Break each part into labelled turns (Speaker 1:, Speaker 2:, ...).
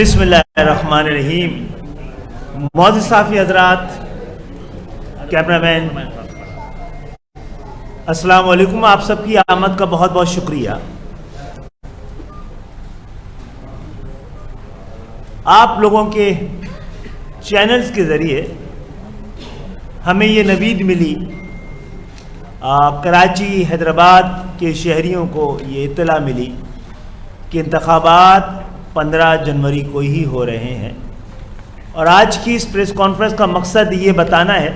Speaker 1: بسم اللہ الرحمن الرحیم. معزز صحافی حضرات، کیمرہ مین، السلام علیکم. آپ سب کی آمد کا بہت بہت شکریہ. آپ لوگوں کے چینلز کے ذریعے ہمیں یہ نوید ملی، کراچی حیدرآباد کے شہریوں کو یہ اطلاع ملی کہ انتخابات 15 جنوری کو ہی ہو رہے ہیں. اور آج کی اس پریس کانفرنس کا مقصد یہ بتانا ہے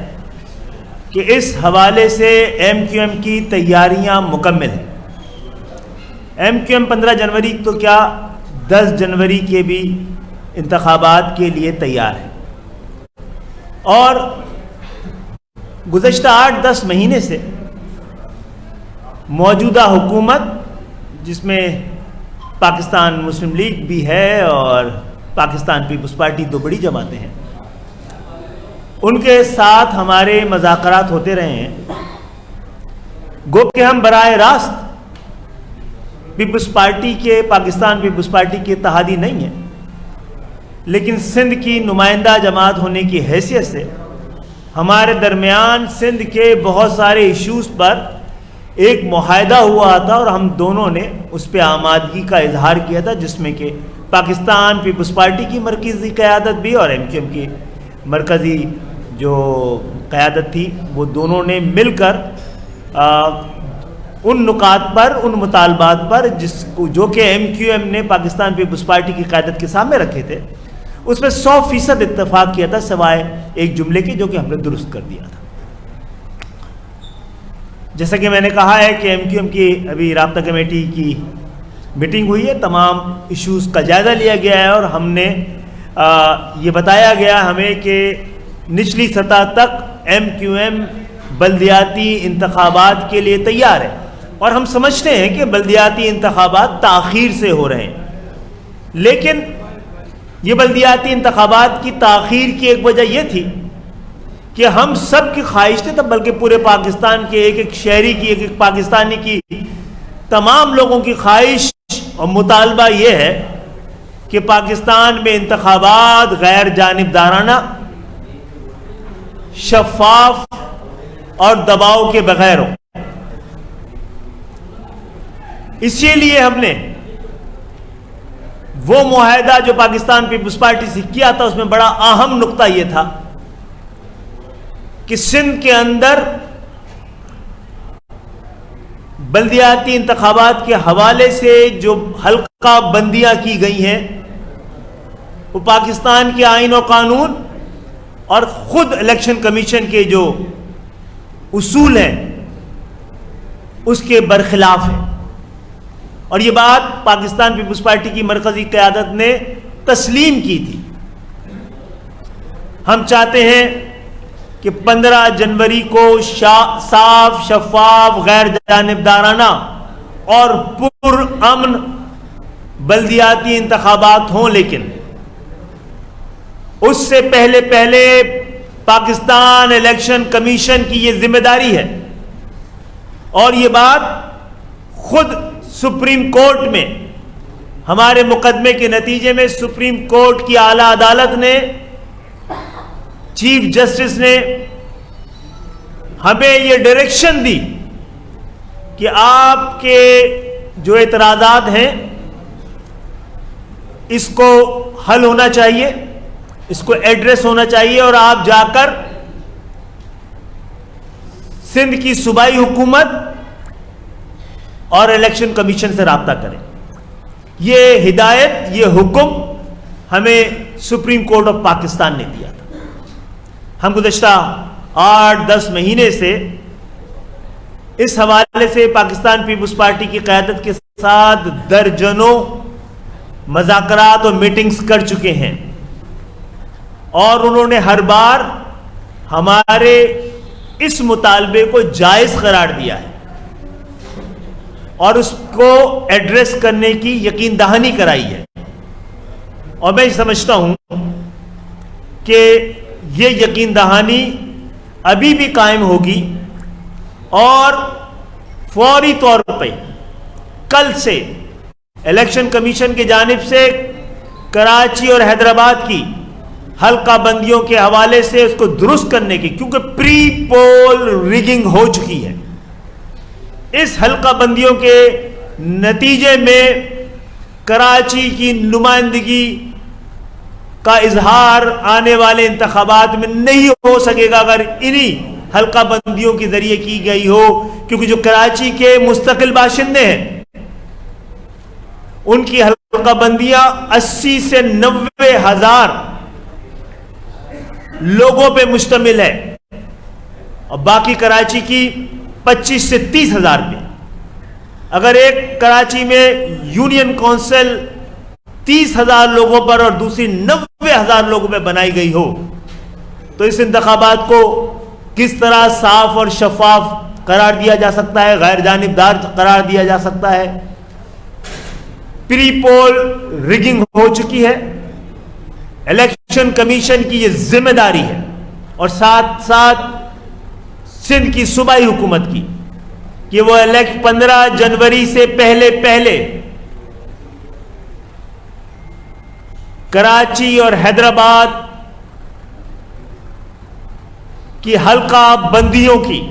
Speaker 1: کہ اس حوالے سے ایم کیو ایم کی تیاریاں مکمل ہیں. ایم کیو ایم 15 جنوری تو کیا 10 جنوری کے بھی انتخابات کے لیے تیار ہے. اور گزشتہ 8-10 مہینے سے موجودہ حکومت، جس میں پاکستان مسلم لیگ بھی ہے اور پاکستان پیپلز پارٹی، دو بڑی جماعتیں ہیں، ان کے ساتھ ہمارے مذاکرات ہوتے رہے ہیں. گو کہ ہم براہ راست پیپلز پارٹی کے، پاکستان پیپلز پارٹی کے اتحادی نہیں ہیں، لیکن سندھ کی نمائندہ جماعت ہونے کی حیثیت سے ہمارے درمیان سندھ کے بہت سارے ایشوز پر ایک معاہدہ ہوا تھا اور ہم دونوں نے اس پہ آمادگی کا اظہار کیا تھا، جس میں کہ پاکستان پیپلز پارٹی کی مرکزی قیادت بھی اور ایم کیو ایم کی مرکزی جو قیادت تھی، وہ دونوں نے مل کر ان نکات پر، ان مطالبات پر جو کہ ایم کیو ایم نے پاکستان پیپلز پارٹی کی قیادت کے سامنے رکھے تھے، اس پہ 100% اتفاق کیا تھا، سوائے ایک جملے کے جو کہ ہم نے درست کر دیا تھا. جیسا کہ میں نے کہا ہے کہ ایم کیو ایم کی ابھی رابطہ کمیٹی کی میٹنگ ہوئی ہے، تمام ایشوز کا جائزہ لیا گیا ہے اور ہم نے یہ بتایا گیا ہمیں کہ نچلی سطح تک ایم کیو ایم بلدیاتی انتخابات کے لیے تیار ہے. اور ہم سمجھتے ہیں کہ بلدیاتی انتخابات تاخیر سے ہو رہے ہیں، لیکن یہ بلدیاتی انتخابات کی تاخیر کی ایک وجہ یہ تھی کہ ہم سب کی خواہش تھی، تب بلکہ پورے پاکستان کے ایک ایک شہری کی، ایک ایک پاکستانی کی، تمام لوگوں کی خواہش اور مطالبہ یہ ہے کہ پاکستان میں انتخابات غیر جانبدارانہ، شفاف اور دباؤ کے بغیر ہو. اسی لیے ہم نے وہ معاہدہ جو پاکستان پیپلز پارٹی سے کیا تھا، اس میں بڑا اہم نقطہ یہ تھا کہ سندھ کے اندر بلدیاتی انتخابات کے حوالے سے جو حلقہ بندیاں کی گئی ہیں، وہ پاکستان کے آئین و قانون اور خود الیکشن کمیشن کے جو اصول ہیں اس کے برخلاف ہے. اور یہ بات پاکستان پیپلز پارٹی کی مرکزی قیادت نے تسلیم کی تھی. ہم چاہتے ہیں کہ 15 جنوری کو صاف، شفاف، غیر جانبدارانہ اور پر امن بلدیاتی انتخابات ہوں، لیکن اس سے پہلے پاکستان الیکشن کمیشن کی یہ ذمہ داری ہے. اور یہ بات خود سپریم کورٹ میں ہمارے مقدمے کے نتیجے میں سپریم کورٹ کی اعلیٰ عدالت نے، چیف جسٹس نے ہمیں یہ ڈائریکشن دی کہ آپ کے جو اعتراضات ہیں اس کو حل ہونا چاہیے، اس کو ایڈریس ہونا چاہیے، اور آپ جا کر سندھ کی صوبائی حکومت اور الیکشن کمیشن سے رابطہ کریں. یہ ہدایت، یہ حکم ہمیں سپریم کورٹ آف پاکستان نے دیا تھا. ہم گزشتہ 8-10 مہینے سے اس حوالے سے پاکستان پیپلز پارٹی کی قیادت کے ساتھ درجنوں مذاکرات اور میٹنگز کر چکے ہیں، اور انہوں نے ہر بار ہمارے اس مطالبے کو جائز قرار دیا ہے اور اس کو ایڈریس کرنے کی یقین دہانی کرائی ہے. اور میں سمجھتا ہوں کہ یہ یقین دہانی ابھی بھی قائم ہوگی، اور فوری طور پہ کل سے الیکشن کمیشن کی جانب سے کراچی اور حیدرآباد کی حلقہ بندیوں کے حوالے سے اس کو درست کرنے کی، کیونکہ پری پول ریگنگ ہو چکی ہے. اس حلقہ بندیوں کے نتیجے میں کراچی کی نمائندگی کا اظہار آنے والے انتخابات میں نہیں ہو سکے گا اگر انہی حلقہ بندیوں کے ذریعے کی گئی ہو، کیونکہ جو کراچی کے مستقل باشندے ہیں ان کی حلقہ بندیاں 80 سے 90 ہزار لوگوں پہ مشتمل ہے اور باقی کراچی کی 25 سے 30 ہزار پہ. اگر ایک کراچی میں یونین کونسل 30 ہزار لوگوں پر اور دوسری 90 ہزار لوگوں پہ بنائی گئی ہو تو اس انتخابات کو کس طرح صاف اور شفاف قرار دیا جا سکتا ہے، غیر جانبدار قرار دیا جا سکتا ہے؟ پری پول ریگنگ ہو چکی ہے. الیکشن کمیشن کی یہ ذمہ داری ہے اور ساتھ ساتھ سندھ کی صوبائی حکومت کی کہ وہ 15 جنوری سے پہلے کراچی اور حیدرآباد کی حلقہ بندیوں کی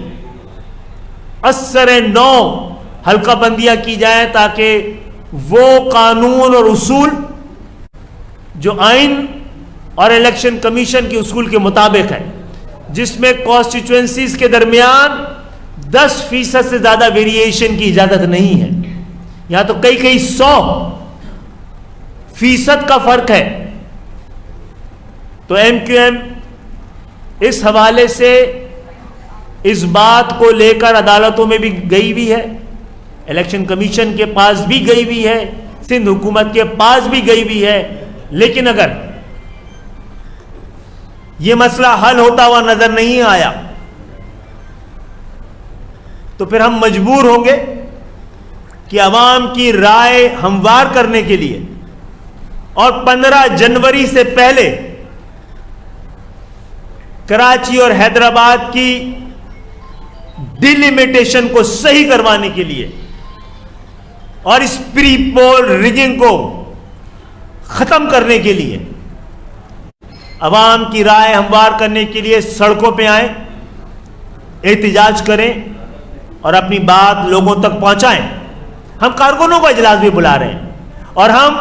Speaker 1: اثر نو حلقہ بندیاں کی جائیں تاکہ وہ قانون اور اصول جو آئین اور الیکشن کمیشن کے اصول کے مطابق ہے، جس میں کانسٹیچوئنسیز کے درمیان 10% سے زیادہ ویریشن کی اجازت نہیں ہے، یہاں تو کئی 100% کا فرق ہے. تو ایم کیو ایم اس حوالے سے اس بات کو لے کر عدالتوں میں بھی گئی بھی ہے، الیکشن کمیشن کے پاس بھی گئی بھی ہے، سندھ حکومت کے پاس بھی گئی بھی ہے. لیکن اگر یہ مسئلہ حل ہوتا ہوا نظر نہیں آیا تو پھر ہم مجبور ہوں گے کہ عوام کی رائے ہموار کرنے کے لیے اور 15 جنوری سے پہلے کراچی اور حیدرآباد کی ڈیلیمیٹیشن کو صحیح کروانے کے لیے اور اس پری پول ریگنگ کو ختم کرنے کے لیے عوام کی رائے ہموار کرنے کے لیے سڑکوں پہ آئیں، احتجاج کریں اور اپنی بات لوگوں تک پہنچائیں. ہم کارکنوں کا اجلاس بھی بلا رہے ہیں اور ہم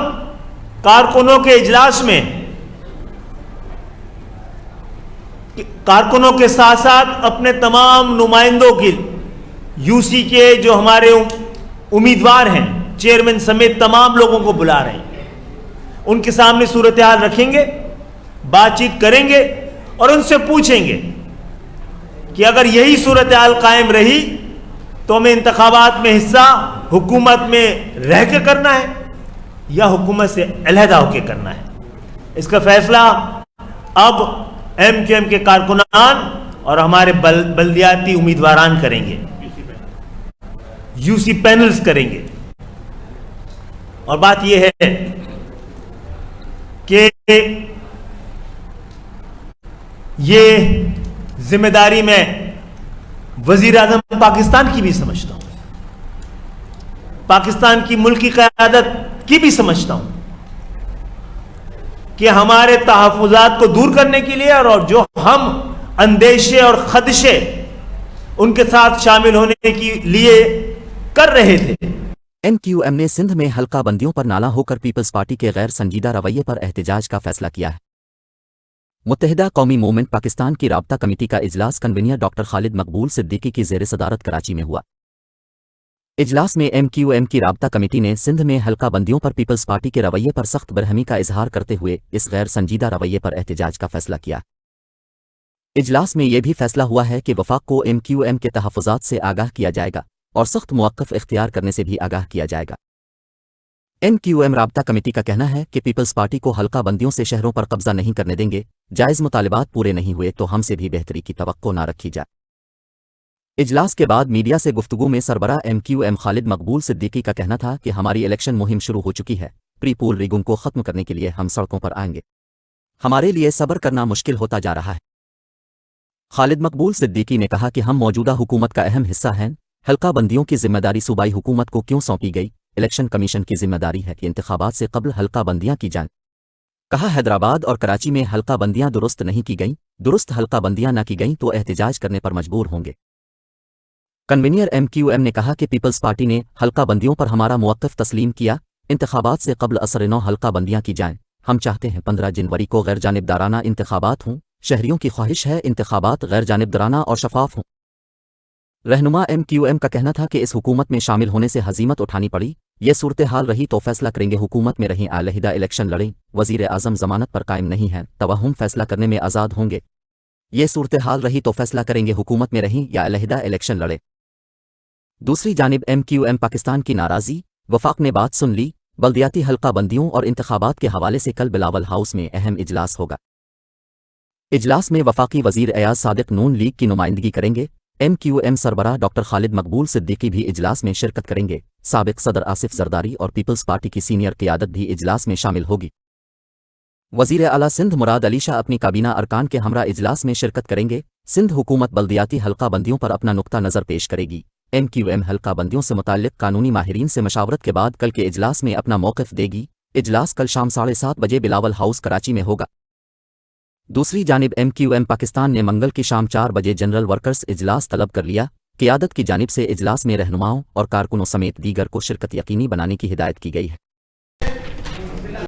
Speaker 1: کارکنوں کے اجلاس میں کارکنوں کے ساتھ ساتھ اپنے تمام نمائندوں کی یو سی کے جو ہمارے امیدوار ہیں چیئرمین سمیت تمام لوگوں کو بلا رہے ہیں. ان کے سامنے صورتحال رکھیں گے، بات چیت کریں گے اور ان سے پوچھیں گے کہ اگر یہی صورتحال قائم رہی تو ہمیں انتخابات میں حصہ حکومت میں رہ کے کرنا ہے یا حکومت سے علیحدہ ہو کے کرنا ہے. اس کا فیصلہ اب ایم کیو ایم کے کارکنان اور ہمارے بلدیاتی امیدواران کریں گے، یو سی پینلز کریں گے. اور بات یہ ہے کہ یہ ذمہ داری میں وزیر اعظم پاکستان کی بھی سمجھتا ہوں، پاکستان کی ملکی قیادت کی بھی سمجھتا ہوں کہ ہمارے تحفظات کو دور کرنے کے لیے اور جو ہم اندیشے اور خدشے ان کے ساتھ شامل ہونے کے لیے کر رہے تھے.
Speaker 2: ایم کیو ایم نے سندھ میں حلقہ بندیوں پر نالا ہو کر پیپلز پارٹی کے غیر سنجیدہ رویے پر احتجاج کا فیصلہ کیا ہے. متحدہ قومی موومنٹ پاکستان کی رابطہ کمیٹی کا اجلاس کنوینر ڈاکٹر خالد مقبول صدیقی کی زیر صدارت کراچی میں ہوا. اجلاس میں ایم کیو ایم کی رابطہ کمیٹی نے سندھ میں حلقہ بندیوں پر پیپلز پارٹی کے رویے پر سخت برہمی کا اظہار کرتے ہوئے اس غیر سنجیدہ رویے پر احتجاج کا فیصلہ کیا. اجلاس میں یہ بھی فیصلہ ہوا ہے کہ وفاق کو ایم کیو ایم کے تحفظات سے آگاہ کیا جائے گا اور سخت موقف اختیار کرنے سے بھی آگاہ کیا جائے گا. ایم کیو ایم رابطہ کمیٹی کا کہنا ہے کہ پیپلز پارٹی کو حلقہ بندیوں سے شہروں پر قبضہ نہیں کرنے دیں گے، جائز مطالبات پورے نہیں ہوئے تو ہم سے بھی بہتری کی توقع نہ رکھی جائے. اجلاس کے بعد میڈیا سے گفتگو میں سربراہ ایم کیو ایم خالد مقبول صدیقی کا کہنا تھا کہ ہماری الیکشن مہم شروع ہو چکی ہے، پری پول ریگنگ کو ختم کرنے کے لیے ہم سڑکوں پر آئیں گے، ہمارے لیے صبر کرنا مشکل ہوتا جا رہا ہے. خالد مقبول صدیقی نے کہا کہ ہم موجودہ حکومت کا اہم حصہ ہیں، حلقہ بندیوں کی ذمہ داری صوبائی حکومت کو کیوں سونپی گئی؟ الیکشن کمیشن کی ذمہ داری ہے کہ انتخابات سے قبل حلقہ بندیاں کی جائیں. کہا حیدرآباد اور کراچی میں حلقہ بندیاں درست نہیں کی گئیں، درست حلقہ بندیاں نہ کی گئیں تو احتجاج کرنے پر مجبور ہوں گے۔ کنوینئر MQM نے کہا کہ پیپلز پارٹی نے حلقہ بندیوں پر ہمارا موقف تسلیم کیا، انتخابات سے قبل اثر 9 حلقہ بندیاں کی جائیں، ہم چاہتے ہیں 15 جنوری کو غیر جانبدارانہ انتخابات ہوں، شہریوں کی خواہش ہے انتخابات غیر جانبدارانہ اور شفاف ہوں۔ رہنما MQM کا کہنا تھا کہ اس حکومت میں شامل ہونے سے ہزیمت اٹھانی پڑی، یہ صورتحال رہی تو فیصلہ کریں گے، حکومت میں رہیں علیحدہ الیکشن لڑیں، وزیر اعظم ضمانت پر قائم نہیں ہیں، توہم فیصلہ کرنے میں آزاد ہوں گے، یہ صورتحال رہی تو فیصلہ کریں گے، حکومت میں رہیں یا علیحدہ الیکشن لڑیں۔ دوسری جانب MQM پاکستان کی ناراضی، وفاق نے بات سن لی، بلدیاتی حلقہ بندیوں اور انتخابات کے حوالے سے کل بلاول ہاؤس میں اہم اجلاس ہوگا۔ اجلاس میں وفاقی وزیر ایاز صادق نون لیگ کی نمائندگی کریں گے، MQM سربراہ ڈاکٹر خالد مقبول صدیقی بھی اجلاس میں شرکت کریں گے، سابق صدر آصف زرداری اور پیپلز پارٹی کی سینئر قیادت بھی اجلاس میں شامل ہوگی۔ وزیر اعلیٰ سندھ مراد علی شاہ اپنی کابینہ ارکان کے ہمراہ اجلاس میں شرکت کریں گے، سندھ حکومت بلدیاتی حلقہ بندیوں پر اپنا نقطہ نظر پیش کرے گی، MQM حلقہ بندیوں سے متعلق قانونی ماہرین سے مشاورت کے بعد کل کے اجلاس میں اپنا موقف دے گی، اجلاس کل شام 7:30 بجے بلاول ہاؤس کراچی میں ہوگا۔ دوسری جانب MQM پاکستان نے منگل کی شام 4 بجے جنرل ورکرز اجلاس طلب کر لیا، قیادت کی جانب سے اجلاس میں رہنماؤں اور کارکنوں سمیت دیگر کو شرکت یقینی بنانے کی ہدایت کی گئی ہے۔